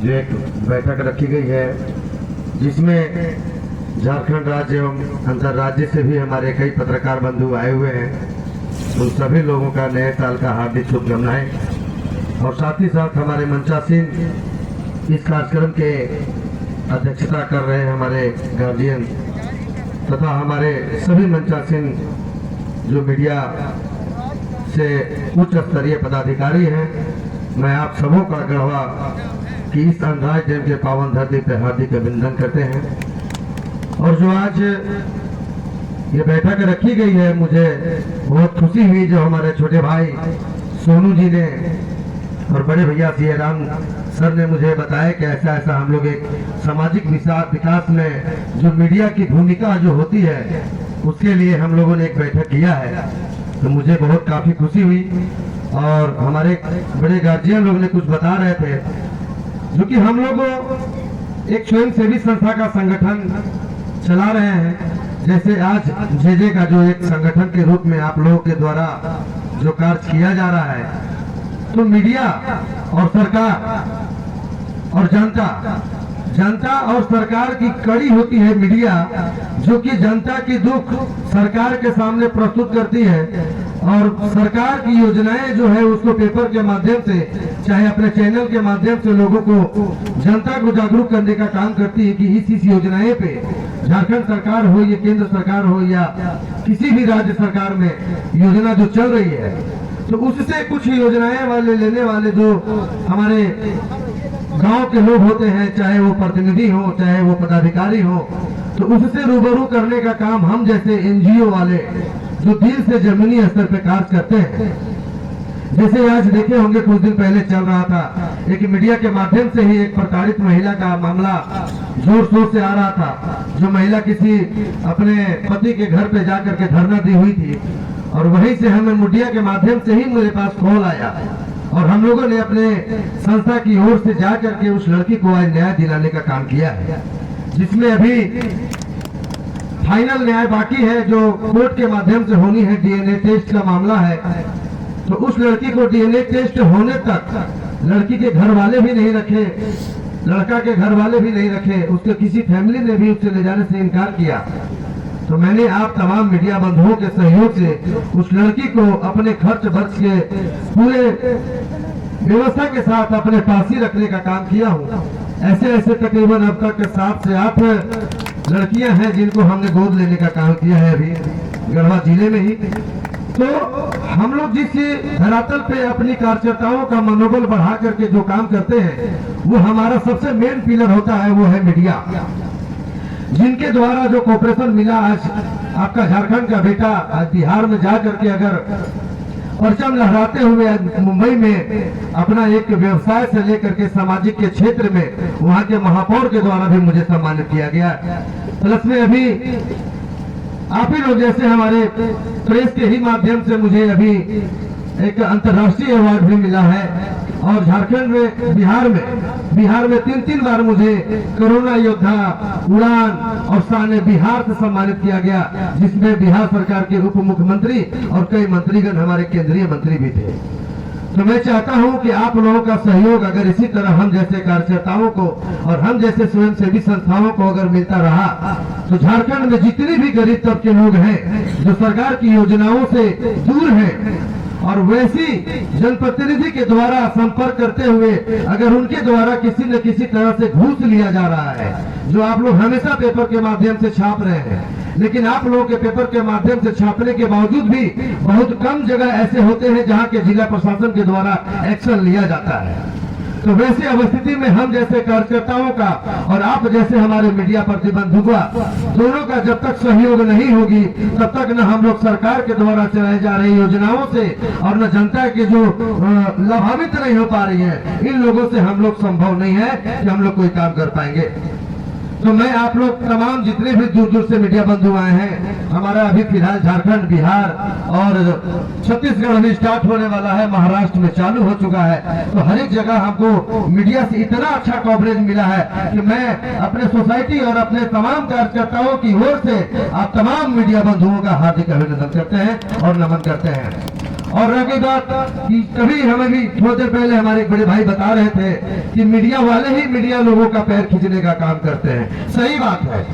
जो एक बैठक रखी गई है जिसमें झारखंड राज्य एवं अंतर्राज्य से भी हमारे कई पत्रकार बंधु आए हुए हैं। उन सभी लोगों का नए साल का हार्दिक शुभकामनाएं। और साथ ही साथ हमारे मंचासीन इस कार्यक्रम के अध्यक्षता कर रहे हैं हमारे गार्जियन तथा हमारे सभी मंचासीन जो मीडिया से उच्च स्तरीय पदाधिकारी हैं। मैं आप सबों का गढ़वा कि इस अंतर्राष्ट्रीय दिन के पावन धरती पर हार्दिक अभिनंदन करते हैं। और जो आज ये बैठक रखी गई है, मुझे बहुत खुशी हुई जो हमारे छोटे भाई सोनू जी ने और बड़े भैया सी राम सर ने मुझे बताया कि ऐसा ऐसा हम लोग एक सामाजिक विकास में जो मीडिया की भूमिका जो होती है उसके लिए हम लोगों ने एक बैठक किया है। तो मुझे बहुत काफी खुशी हुई। और हमारे बड़े गार्जियन लोग ने कुछ बता रहे थे जो कि हम लोग एक स्वयंसेवी संस्था का संगठन चला रहे हैं। जैसे आज जेजे का जो एक संगठन के रूप में आप लोगों के द्वारा जो कार्य किया जा रहा है, तो मीडिया और सरकार और जनता और सरकार की कड़ी होती है मीडिया, जो कि जनता की दुख सरकार के सामने प्रस्तुत करती है और सरकार की योजनाएं जो है उसको पेपर के माध्यम से चाहे अपने चैनल के माध्यम से लोगों को जनता को जागरूक करने का काम करती है कि इस योजनाएं पे झारखंड सरकार हो या केंद्र सरकार हो या किसी भी राज्य सरकार में योजना जो चल रही है, तो उससे कुछ योजनाएं वाले लेने वाले जो हमारे गांव के लोग होते हैं, चाहे वो प्रतिनिधि हो चाहे वो पदाधिकारी हो, तो उससे रूबरू करने का काम हम जैसे एनजीओ वाले जो दिल से जमीनी स्तर पे कार्य करते हैं। जैसे आज देखे होंगे कुछ दिन पहले चल रहा था, एक मीडिया के माध्यम से ही एक प्रताड़ित महिला का मामला जोर शोर से आ रहा था, जो महिला किसी अपने पति के घर पे जाकर के धरना दी हुई थी। और वहीं से हमें मीडिया के माध्यम से ही मेरे पास कॉल आया और हम लोगों ने अपने संस्था की ओर से जाकर के उस लड़की को आज न्याय दिलाने का काम किया है, जिसमें अभी फाइनल न्याय बाकी है जो कोर्ट के माध्यम से होनी है। डीएनए टेस्ट का मामला है, तो उस लड़की को डीएनए टेस्ट होने तक लड़की के घर वाले भी नहीं रखे, लड़का के घर वाले भी नहीं रखे, उसके किसी फैमिली ने भी उससे ले जाने से इनकार किया। तो मैंने आप तमाम मीडिया बंधुओं के सहयोग से उस लड़की को अपने खर्च वर्च के पूरे व्यवस्था के साथ अपने पास ही रखने का काम किया हूँ। ऐसे तकरीबन अब तक 7 से 8 लड़कियां हैं जिनको हमने गोद लेने का काम किया है अभी गढ़वा जिले में ही। तो हम लोग जिस धरातल पे अपनी कार्यकर्ताओं का मनोबल बढ़ा करके जो काम करते हैं, वो हमारा सबसे मेन पिलर होता है, वो है मीडिया, जिनके द्वारा जो कोऑपरेशन मिला। आज आपका झारखंड का बेटा आज बिहार में जा करके अगर परचम लहराते हुए मुंबई में अपना एक व्यवसाय से लेकर के सामाजिक के क्षेत्र में वहां के महापौर के द्वारा भी मुझे सम्मानित किया गया। प्लस में अभी आप ही लोग जैसे हमारे प्रेस के ही माध्यम से मुझे अभी एक अंतर्राष्ट्रीय अवार्ड भी मिला है। और झारखंड में बिहार में 3 बार मुझे कोरोना योद्धा उड़ान और शान बिहार से सम्मानित किया गया, जिसमें बिहार सरकार के उप मुख्यमंत्री और कई मंत्रीगण हमारे केंद्रीय मंत्री भी थे। तो मैं चाहता हूं कि आप लोगों का सहयोग अगर इसी तरह हम जैसे कार्यकर्ताओं को और हम जैसे स्वयंसेवी संस्थाओं को अगर मिलता रहा, तो झारखंड में जितने भी गरीब तबके लोग हैं जो सरकार की योजनाओं से दूर हैं और वैसी जनप्रतिनिधि के द्वारा संपर्क करते हुए अगर उनके द्वारा किसी न किसी तरह से घूस लिया जा रहा है, जो आप लोग हमेशा पेपर के माध्यम से छाप रहे हैं, लेकिन आप लोगों के पेपर के माध्यम से छापने के बावजूद भी बहुत कम जगह ऐसे होते हैं जहां के जिला प्रशासन के द्वारा एक्शन लिया जाता है। तो वैसी अवस्थिति में हम जैसे कार्यकर्ताओं का और आप जैसे हमारे मीडिया प्रतिबंधकों का दोनों का जब तक सहयोग नहीं होगी, तब तक न हम लोग सरकार के द्वारा चलाई जा रही योजनाओं से और न जनता के जो लाभान्वित नहीं हो पा रही है, इन लोगों से हम लोग संभव नहीं है कि हम लोग कोई काम कर पाएंगे। तो मैं आप लोग तमाम जितने भी दूर दूर से मीडिया बंधु आए हैं, हमारा अभी फिलहाल झारखंड, बिहार और छत्तीसगढ़ अभी स्टार्ट होने वाला है, महाराष्ट्र में चालू हो चुका है। तो हर एक जगह हमको मीडिया से इतना अच्छा कवरेज मिला है कि मैं अपने सोसाइटी और अपने तमाम कार्यकर्ताओं की ओर से आप तमाम मीडिया बंधुओं का हार्दिक अभिनंदन करते हैं और नमन करते हैं। और रही बात कि कभी हमें भी थोड़ी देर पहले हमारे एक बड़े भाई बता रहे थे कि मीडिया वाले ही मीडिया लोगों का पैर खींचने का काम करते हैं। सही बात है।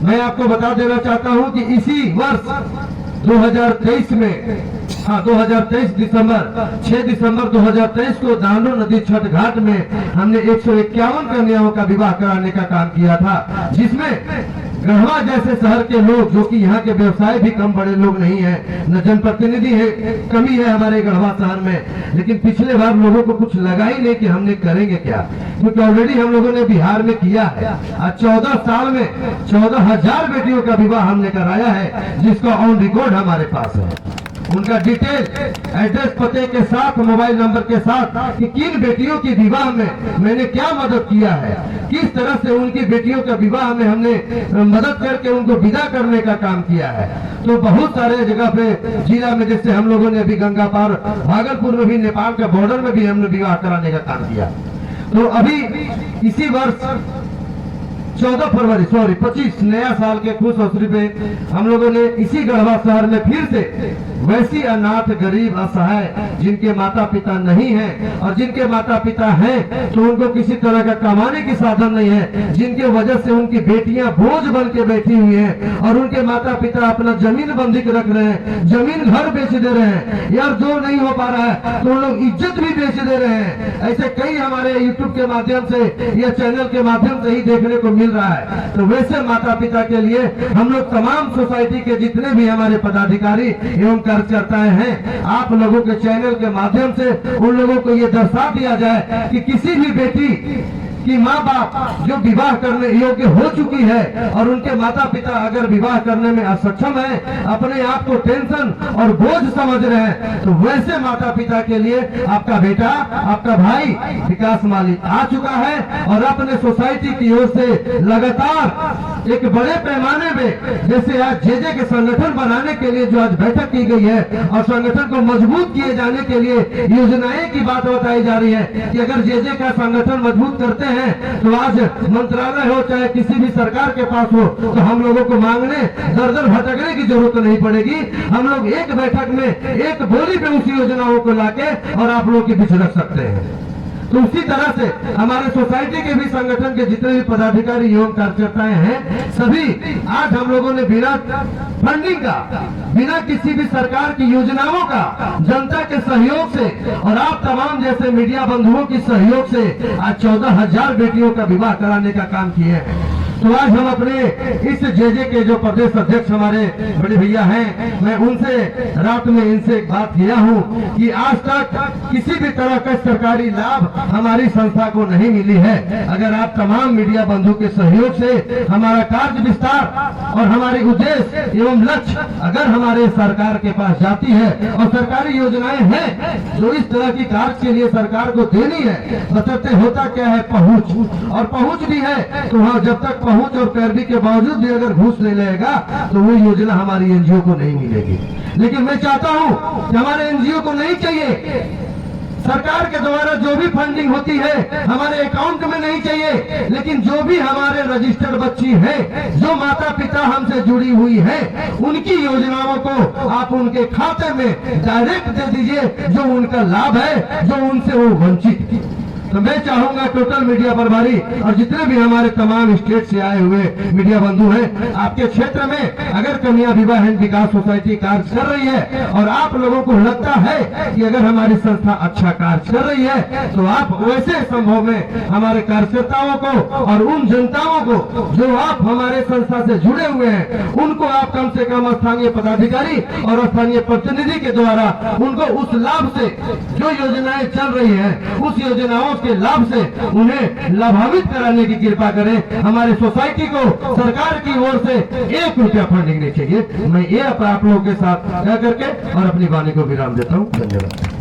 मैं आपको बता देना चाहता हूं कि इसी वर्ष 2023 में 2023 दिसंबर 6 दिसंबर 2023 को दानो नदी छठ घाट में हमने 151 कन्याओं का विवाह कराने का काम किया था, जिसमें गढ़वा जैसे शहर के लोग, जो कि यहाँ के व्यवसाय भी कम बड़े लोग नहीं है, न जनप्रतिनिधि है, कमी है हमारे गढ़वा शहर में, लेकिन पिछले बार लोगों को कुछ लगा ही नहीं कि हमने करेंगे क्या, क्योंकि ऑलरेडी हम लोगों ने बिहार में किया है। आज 14 साल में 14,000 बेटियों का विवाह हमने कराया है, जिसका ऑन रिकॉर्ड हमारे पास है। उनका डिटेल एड्रेस पते के साथ, मोबाइल नंबर के साथ कि किन बेटियों के विवाह में मैंने क्या मदद किया है, किस तरह से उनकी बेटियों का विवाह में हमने मदद करके उनको विदा करने का काम किया है। तो बहुत सारे जगह पे जिला में, जैसे हम लोगों ने अभी गंगा पार भागलपुर में भी, नेपाल के बॉर्डर में भी हमने विवाह कराने का काम किया। तो अभी इसी वर्ष 14 फरवरी 25 नया साल के खुश अवसर पे हम लोगों ने इसी गढ़वा शहर में फिर से वैसी अनाथ, गरीब, असहाय, जिनके माता पिता नहीं हैं और जिनके माता पिता हैं तो उनको किसी तरह का कमाने की साधन नहीं है, जिनके वजह से उनकी बेटियां बोझ बन के बैठी हुई हैं और उनके माता पिता अपना जमीन बंधक रख रहे हैं, जमीन घर बेच दे रहे हैं, यार जो नहीं हो पा रहा है तो उन लोग इज्जत भी बेच दे रहे हैं। ऐसे कई हमारे यूट्यूब के माध्यम से या चैनल के माध्यम से ही देखने को मिल रहा है। तो वैसे माता पिता के लिए हम लोग तमाम सोसाइटी के जितने भी हमारे पदाधिकारी एवं कार्यकर्ताएं हैं, आप लोगों के चैनल के माध्यम से उन लोगों को ये दर्शा दिया जाए कि किसी भी बेटी कि माँ बाप जो विवाह करने योग्य हो चुकी है और उनके माता पिता अगर विवाह करने में असक्षम है, अपने आप को टेंशन और बोझ समझ रहे हैं, तो वैसे माता पिता के लिए आपका बेटा, आपका भाई विकास माली आ चुका है और अपने सोसाइटी की ओर से लगातार एक बड़े पैमाने में, जैसे आज जे के संगठन बनाने के लिए जो आज बैठक की गई है और संगठन को मजबूत किए जाने के लिए योजनाएं की बात बताई जा रही है कि अगर जे का संगठन मजबूत करते हैं तो आज मंत्रालय हो चाहे किसी भी सरकार के पास हो तो हम लोगों को मांगने दर दर भटकने की जरूरत नहीं पड़ेगी। हम लोग एक बैठक में एक बोली पे उसी योजनाओं को लाके और आप लोगों के बीच रख सकते हैं। तो उसी तरह से हमारे सोसाइटी के भी संगठन के जितने भी पदाधिकारी एवं कार्यकर्ताएं हैं, सभी आज हम लोगों ने बिना फंडिंग का, बिना किसी भी सरकार की योजनाओं का, जनता के सहयोग से और आप तमाम जैसे मीडिया बंधुओं की सहयोग से आज 14,000 बेटियों का विवाह कराने का काम किए हैं। तो आज हम अपने इस जे के जो प्रदेश अध्यक्ष हमारे बड़े भैया हैं, मैं उनसे रात में इनसे एक बात किया हूं कि आज तक किसी भी तरह का सरकारी लाभ हमारी संस्था को नहीं मिली है। अगर आप तमाम मीडिया बंधु के सहयोग से हमारा कार्य विस्तार और हमारी उद्देश्य एवं लक्ष्य अगर हमारे सरकार के पास जाती है और सरकारी योजनाएं हैं जो इस तरह की कार्य के लिए सरकार को देनी है, बशर्ते होता क्या है पहुंच, और पहुंच भी है तो वहाँ जब तक पहुंच और पैरवी के बावजूद भी अगर घूस ले लेगा तो वो योजना हमारी एनजीओ को नहीं मिलेगी। लेकिन मैं चाहता हूं कि हमारे एनजीओ को नहीं चाहिए सरकार के द्वारा जो भी फंडिंग होती है हमारे अकाउंट में नहीं चाहिए, लेकिन जो भी हमारे रजिस्टर्ड बच्ची है, जो माता पिता हमसे जुड़ी हुई है, उनकी योजनाओं को आप उनके खाते में डायरेक्ट दे दीजिए, जो उनका लाभ है, जो उनसे वो वंचित। तो मैं चाहूंगा टोटल मीडिया प्रभारी और जितने भी हमारे तमाम स्टेट से आए हुए मीडिया बंधु हैं, आपके क्षेत्र में अगर कन्या विवाह एवं विकास सोसाइटी कार्य कर रही है और आप लोगों को लगता है कि अगर हमारी संस्था अच्छा कार्य कर रही है तो आप वैसे संभव में हमारे कार्यकर्ताओं को और उन जनताओं को जो आप हमारे संस्था से जुड़े हुए हैं, उनको आप कम से कम स्थानीय पदाधिकारी और स्थानीय प्रतिनिधि के द्वारा उनको उस लाभ से, जो योजनाएं चल रही है उस योजनाओं के लाभ से उन्हें लाभान्वित कराने की कृपा करें। हमारे सोसाइटी को सरकार की ओर से 1 रुपया फंडिंग नहीं चाहिए। मैं ये आप लोगों के साथ कह करके और अपनी वाणी को विराम देता हूँ। धन्यवाद।